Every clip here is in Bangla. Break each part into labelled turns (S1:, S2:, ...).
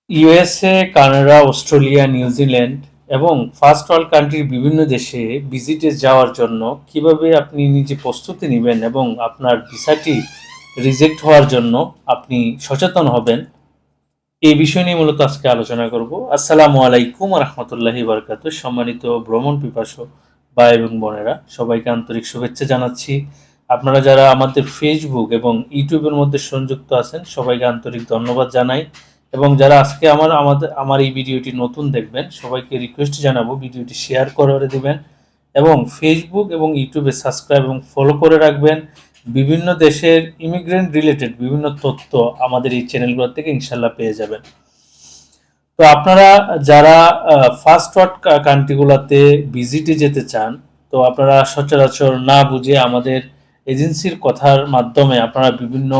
S1: ইউএসএ, কানাডা, অস্ট্রেলিয়া, নিউজিল্যান্ড এবং ফার্স্ট ওয়ার্ল্ড কান্ট্রির বিভিন্ন দেশে ভিজিটে যাওয়ার জন্য কিভাবে আপনি নিজে প্রস্তুতি নেবেন এবং আপনার ভিসাটি রিজেক্ট হওয়ার জন্য আপনি সচেতন হবেন, এই বিষয় নিয়ে মূলত আজকে আলোচনা করব। আসসালামু আলাইকুম রহমতুল্লাহি বারকাত। সম্মানিত ভ্রমণ পিপাসু ভাই এবং বোনেরা, সবাইকে আন্তরিক শুভেচ্ছা জানাচ্ছি। আপনারা যারা আমাদের ফেসবুক এবং ইউটিউবের মধ্যে সংযুক্ত আছেন, সবাইকে আন্তরিক ধন্যবাদ জানাই। এবং যারা আজকে আমার এই ভিডিওটি নতুন দেখবেন, সবাইকে রিকোয়েস্ট জানাবো ভিডিওটি শেয়ার করে দেবেন এবং ফেসবুক এবং ইউটিউবে সাবস্ক্রাইব এবং ফলো করে রাখবেন। বিভিন্ন দেশের ইমিগ্রেন্ট রিলেটেড বিভিন্ন তথ্য আমাদের এই চ্যানেলগুলো থেকে ইনশাল্লাহ পেয়ে যাবেন। তো আপনারা যারা ফার্স্ট ওয়ার্ল্ড কান্ট্রিগুলোতে ভিজিটে যেতে চান, তো আপনারা সচরাচর না বুঝে আমাদের এজেন্সির কথার মাধ্যমে আপনারা বিভিন্ন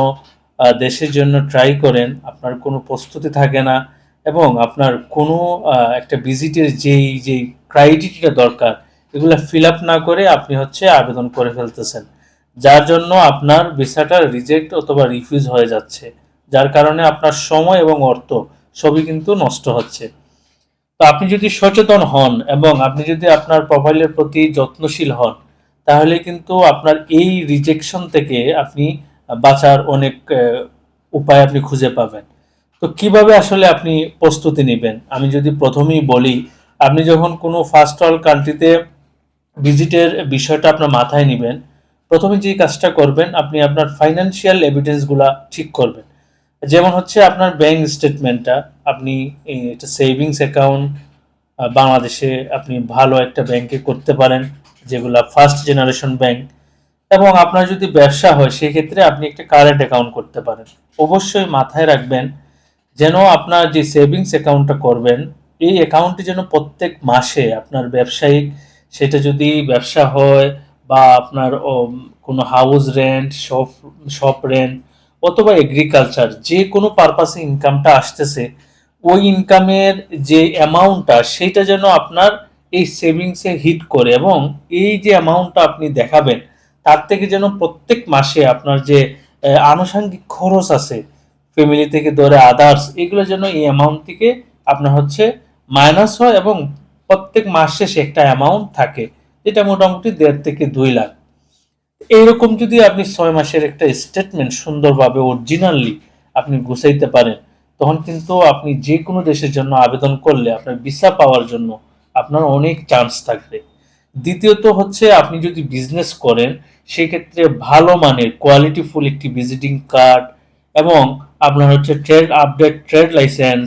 S1: দেশের জন্য ট্রাই করেন, আপনার কোনো প্রস্তুতি থাকে না এবং আপনার কোনো একটা ভিজিটের যেই ক্রাইটেরিয়া দরকার এগুলো ফিল আপ না করে আপনি আবেদন করে ফেলতেছেন, যার জন্য আপনার ভিসাটা রিজেক্ট অথবা রিফিউজ হয়ে যাচ্ছে, যার কারণে আপনার সময় এবং অর্থ সবই কিন্তু নষ্ট হচ্ছে। তো আপনি যদি সচেতন হন এবং আপনি যদি আপনার প্রোফাইলের প্রতি যত্নশীল হন, তাহলে কিন্তু আপনার এই রিজেকশন থেকে আপনি বাঁচার অনেক উপায় আপনি খুঁজে পাবেন। তো কিভাবে আসলে আপনি প্রস্তুতি নেবেন, আমি যদি প্রথমেই বলি, আপনি যখন কোনো ফার্স্ট ওয়ার্ল্ড কান্ট্রিতে ভিজিটের বিষয়টা আপনার মাথায় নেবেন, প্রথমে যে কাজটা করবেন, আপনি আপনার ফাইন্যান্সিয়াল এভিডেন্সগুলা ঠিক করবেন। যেমন আপনার ব্যাংক স্টেটমেন্টটা, আপনি একটা সেভিংস অ্যাকাউন্ট বাংলাদেশে আপনি ভালো একটা ব্যাংকে করতে পারেন, যেগুলা ফার্স্ট জেনারেশন ব্যাংক। এবং আপনার যদি ব্যবসা হয় সেক্ষেত্রে আপনি একটা কারেন্ট অ্যাকাউন্ট করতে পারেন। অবশ্যই মাথায় রাখবেন যেন আপনার যে সেভিংস অ্যাকাউন্টটা করবেন, এই অ্যাকাউন্টটি যেন প্রত্যেক মাসে আপনার ব্যবসায়িক, সেটা যদি ব্যবসা হয় বা আপনার কোনো হাউস রেন্ট, শপ রেন্ট অথবা এগ্রিকালচার, যে কোনো পারপাসে ইনকামটা আসতেছে, ওই ইনকামের যে অ্যামাউন্টটা সেটা যেন আপনার এই সেভিংসে হিট করে এবং এই যে অ্যামাউন্টটা আপনি দেখাবেন তার থেকে যেন প্রত্যেক মাসে আপনার যে আনুষঙ্গিক খরচ আছে, ফ্যামিলি থেকে ধরে আদার্স, এগুলো যেন এই অ্যামাউন্ট থেকে আপনার মাইনাস হয় এবং প্রত্যেক মাস শেষে একটা অ্যামাউন্ট থাকে, যেটা মোটামুটি 1.5 থেকে 2 লাখ। এইরকম যদি আপনি 6 মাসের একটা স্টেটমেন্ট সুন্দরভাবে অরিজিনালি আপনি গুছাইতে পারেন, তখন কিন্তু আপনি যে কোনো দেশের জন্য আবেদন করলে আপনার ভিসা পাওয়ার জন্য আপনার অনেক চান্স থাকবে। দ্বিতীয়ত আপনি যদি বিজনেস করেন, সেক্ষেত্রে ভালো মানের কোয়ালিটিফুল একটি ভিজিটিং কার্ড এবং আপনার ট্রেড আপডেট, ট্রেড লাইসেন্স,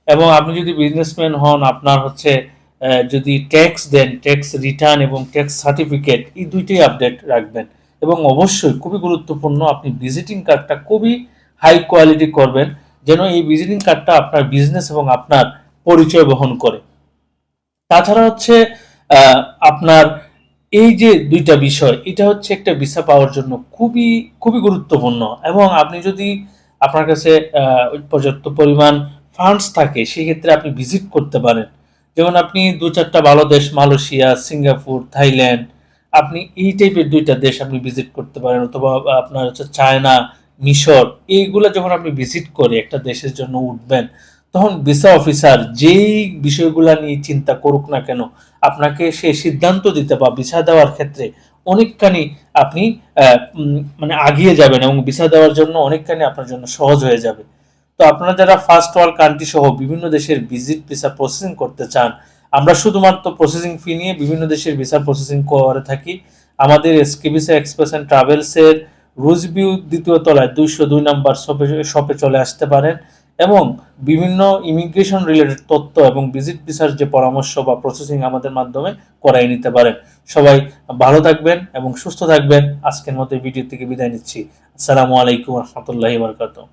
S1: এবং আপনি যদি বিজনেসম্যান হন, আপনার যদি ট্যাক্স দেন, ট্যাক্স রিটার্ন এবং ট্যাক্স সার্টিফিকেট, এই দুইটাই আপডেট রাখবেন। এবং অবশ্যই খুবই গুরুত্বপূর্ণ, আপনি ভিজিটিং কার্ডটা খুবই হাই কোয়ালিটি করবেন, যেন এই ভিজিটিং কার্ডটা আপনার বিজনেস এবং আপনার পরিচয় বহন করে। তাছাড়া আপনার এই যে দুইটা বিষয়, এটা একটা ভিসা পাওয়ার জন্য খুবই খুবই গুরুত্বপূর্ণ। এবং আপনি যদি আপনার কাছে পর্যাপ্ত পরিমাণ ফান্ডস থাকে, সেক্ষেত্রে আপনি ভিজিট করতে পারেন। যেমন আপনি 2-4টা ভালো দেশ, মালয়েশিয়া, সিঙ্গাপুর, থাইল্যান্ড, আপনি এই টাইপের 2টা দেশ আপনি ভিজিট করতে পারেন, অথবা আপনার চায়না, মিশর, এইগুলো যখন আপনি ভিজিট করে একটা দেশের জন্য উঠবেন, তখন ভিসা অফিসার যেই বিষয়গুলো নিয়ে চিন্তা করুক না কেন, আপনাকে সে সিদ্ধান্ত দিতে বা ভিসা দেওয়ার ক্ষেত্রে অনেকখানি আপনি মানে আগিয়ে যাবেন এবং ভিসা দেওয়ার জন্য অনেকখানি আপনার জন্য সহজ হয়ে যাবে। তো আপনারা যারা ফার্স্ট ওয়ার্ল্ড কান্ট্রি সহ বিভিন্ন দেশের ভিজিট ভিসা প্রসেসিং করতে চান, আমরা শুধুমাত্র প্রসেসিং ফি নিয়ে বিভিন্ন দেশের ভিসা প্রসেসিং করে থাকি। আমাদের এসকে ভিসা এক্সপ্রেস অ্যান্ড ট্রাভেলসের রুজভিউ 2য় তলায় 202 নাম্বার শপে চলে আসতে পারেন এবং বিভিন্ন ইমিগ্রেশন রিলেটেড তথ্য এবং ভিজিট ভিসার যে পরামর্শ বা প্রসেসিং আমাদের মাধ্যমে করাই নিতে পারেন। সবাই ভালো থাকবেন এবং সুস্থ থাকবেন। আজকের মতো ভিডিও থেকে বিদায় নিচ্ছি। আসসালামু আলাইকুম রহমতুল্লাহি বারাকাতুহু।